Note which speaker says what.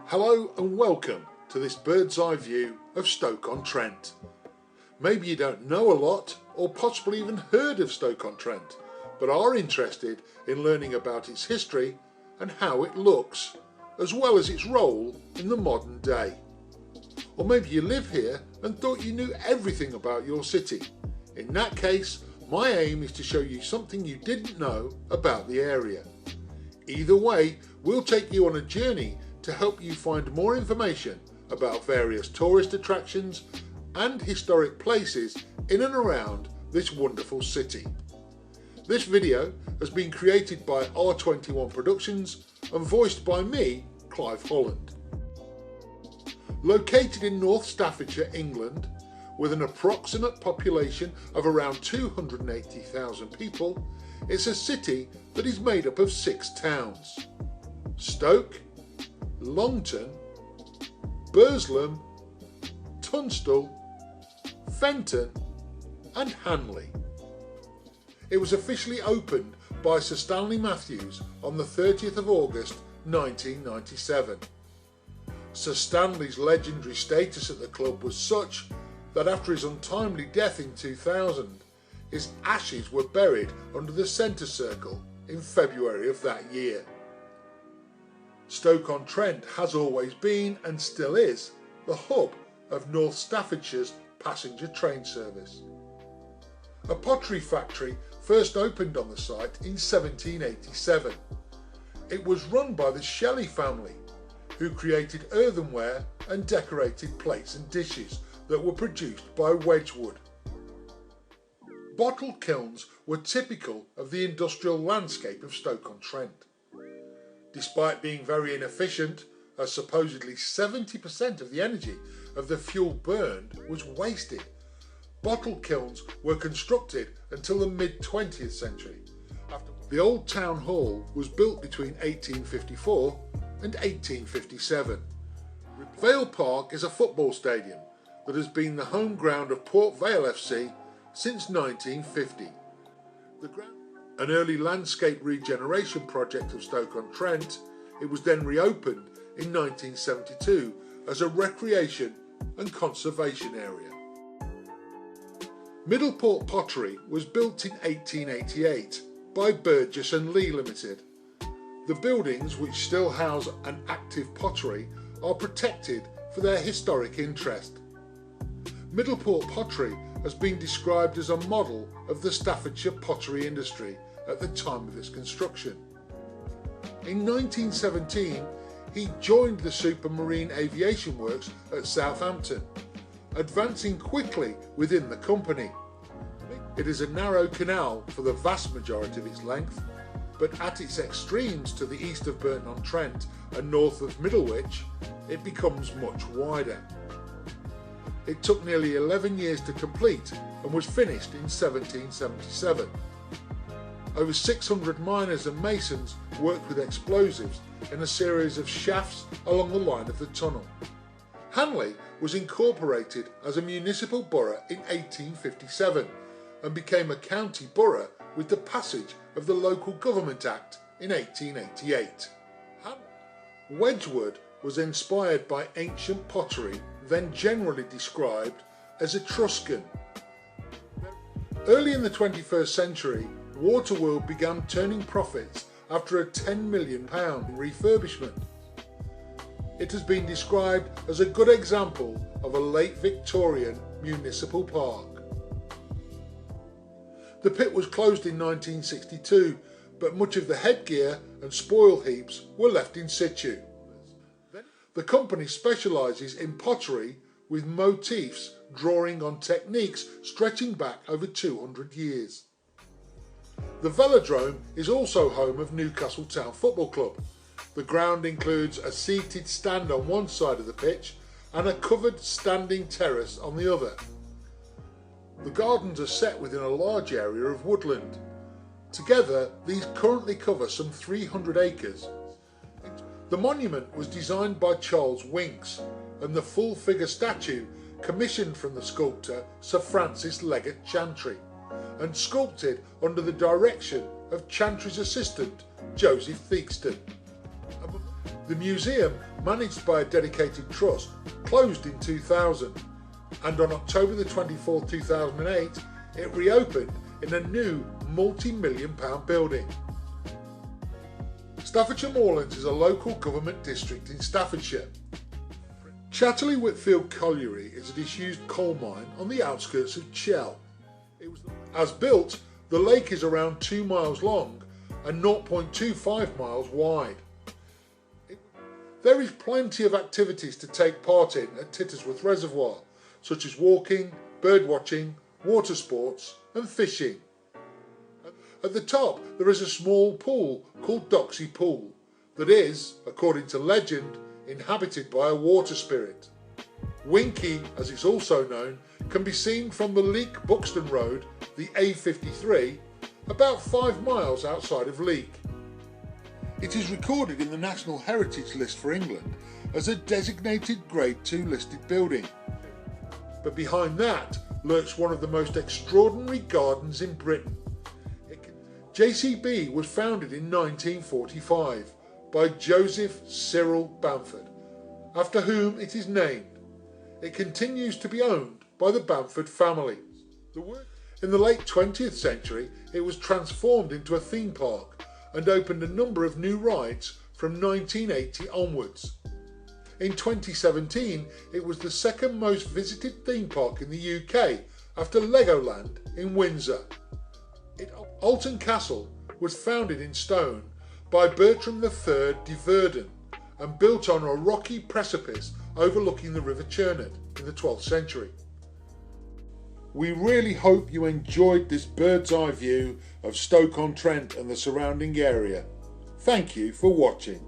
Speaker 1: Hello and welcome to this bird's eye view of Stoke-on-Trent. Maybe you don't know a lot or possibly even heard of Stoke-on-Trent, but are interested in learning about its history and how it looks, as well as its role in the modern day. Or maybe you live here and thought you knew everything about your city. In that case, my aim is to show you something you didn't know about the area. Either way, we'll take you on a journey to help you find more information about various tourist attractions and historic places in and around this wonderful city. This video has been created by R21 Productions and voiced by me, Clive Holland. Located in North Staffordshire, England, with an approximate population of around 280,000 people, it's a city that is made up of 6 towns: Stoke, Longton, Burslem, Tunstall, Fenton and Hanley. It was officially opened by Sir Stanley Matthews on the 30th of August 1997. Sir Stanley's legendary status at the club was such that after his untimely death in 2000, his ashes were buried under the centre circle in February of that year. Stoke-on-Trent has always been, and still is, the hub of North Staffordshire's passenger train service. A pottery factory first opened on the site in 1787. It was run by the Shelley family, who created earthenware and decorated plates and dishes that were produced by Wedgwood. Bottle kilns were typical of the industrial landscape of Stoke-on-Trent. Despite being very inefficient, as supposedly 70% of the energy of the fuel burned was wasted, bottle kilns were constructed until the mid-20th century. The old town hall was built between 1854 and 1857. Vale Park is a football stadium that has been the home ground of Port Vale FC since 1950. An early landscape regeneration project of Stoke-on-Trent, it was then reopened in 1972 as a recreation and conservation area. Middleport Pottery was built in 1888 by Burgess and Lee Limited. The buildings, which still house an active pottery, are protected for their historic interest. Middleport Pottery has been described as a model of the Staffordshire pottery industry at the time of its construction. In 1917, he joined the Supermarine Aviation Works at Southampton, advancing quickly within the company. It is a narrow canal for the vast majority of its length, but at its extremes to the east of Burton-on-Trent and north of Middlewich, it becomes much wider. It took nearly 11 years to complete and was finished in 1777. Over 600 miners and masons worked with explosives in a series of shafts along the line of the tunnel. Hanley was incorporated as a municipal borough in 1857 and became a county borough with the passage of the Local Government Act in 1888. Wedgwood was inspired by ancient pottery then generally described as Etruscan. Early in the 21st century, Waterworld began turning profits after a £10 million refurbishment. It has been described as a good example of a late Victorian municipal park. The pit was closed in 1962, but much of the headgear and spoil heaps were left in situ. The company specialises in pottery with motifs drawing on techniques stretching back over 200 years. The velodrome is also home of Newcastle Town Football Club. The ground includes a seated stand on one side of the pitch and a covered standing terrace on the other. The gardens are set within a large area of woodland. Together, these currently cover some 300 acres. The monument was designed by Charles Winks, and the full-figure statue commissioned from the sculptor Sir Francis Leggett Chantry, and sculpted under the direction of Chantry's assistant Joseph Theakston. The museum, managed by a dedicated trust, closed in 2000, and on October the 24th, 2008, it reopened in a new multi-million-pound building. Staffordshire Moorlands is a local government district in Staffordshire. Chatterley Whitfield Colliery is a disused coal mine on the outskirts of Chell. As built, the lake is around 2 miles long and 0.25 miles wide. There is plenty of activities to take part in at Tittersworth Reservoir, such as walking, bird watching, water sports and fishing. At the top there is a small pool called Doxey Pool that is, according to legend, inhabited by a water spirit. Winky, as it's also known, can be seen from the Leek Buxton Road, the A53, about 5 miles outside of Leek. It is recorded in the National Heritage List for England as a designated Grade 2 listed building. But behind that lurks one of the most extraordinary gardens in Britain. JCB was founded in 1945 by Joseph Cyril Bamford, after whom it is named. It continues to be owned by the Bamford family. In the late 20th century, it was transformed into a theme park and opened a number of new rides from 1980 onwards. In 2017, it was the second most visited theme park in the UK after Legoland in Windsor. Alton Castle was founded in stone by Bertram III de Verdun and built on a rocky precipice overlooking the River Churnet in the 12th century. We really hope you enjoyed this bird's eye view of Stoke-on-Trent and the surrounding area. Thank you for watching.